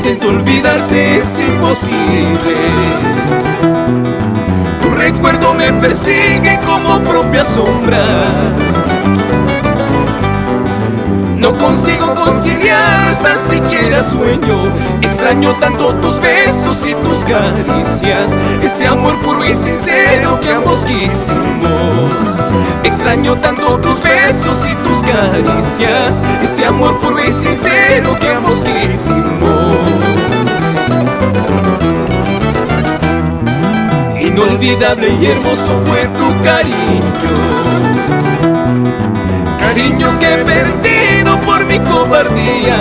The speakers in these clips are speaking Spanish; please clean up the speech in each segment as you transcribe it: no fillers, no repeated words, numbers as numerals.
intento olvidarte, es imposible. Tu recuerdo me persigue como propia sombra. No consigo conciliar tan siquiera sueño. Extraño tanto tus besos y tus caricias, ese amor puro y sincero que ambos quisimos. Extraño tanto tus besos y tus caricias, ese amor puro y sincero que ambos quisimos. Inolvidable y hermoso fue tu cariño, cariño que he perdido por mi cobardía,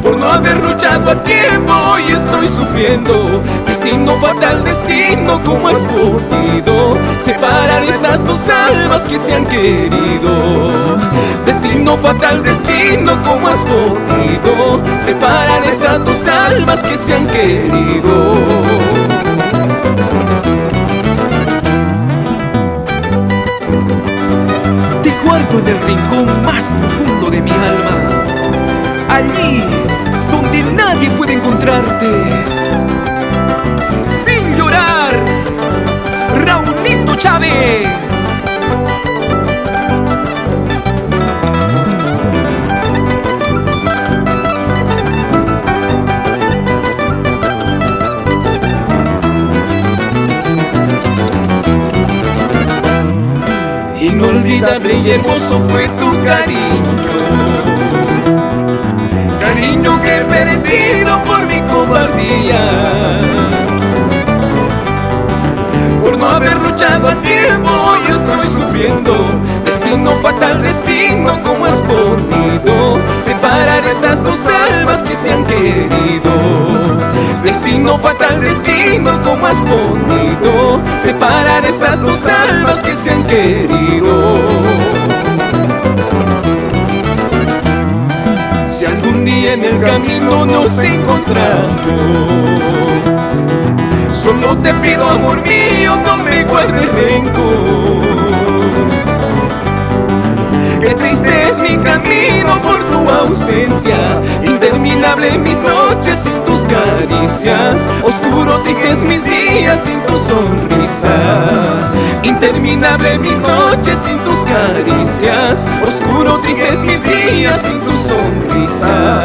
por no haber luchado a tiempo. Hoy estoy sufriendo, destino fatal, destino, ¿cómo has podido separar estas dos almas que se han querido? Destino fatal, destino, ¿cómo has podido separar estas dos almas que se han querido? Te guardo en el rincón más profundo de mi alma, allí donde nadie puede encontrarte. Sin llorar, Raulito Chávez. Inolvidable y hermoso fue tu cariño, cariño que he perdido por mi cobardía, por no haber luchado a tiempo. Hoy estoy sufriendo, destino fatal, destino, ¿cómo has podido separar estas dos almas que se han querido? Destino fatal, destino, ¿cómo has podido separar estas dos almas que se han querido? Si algún día en el camino nos encontramos, solo te pido, amor mío, no me guardes rencor. Qué triste es mi camino por tu ausencia, interminable mis noches sin tus caricias, oscuros tristes mis días sin tu sonrisa. Interminable mis noches sin tus caricias, oscuros tristes mis días sin tu sonrisa.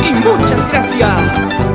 Y muchas gracias.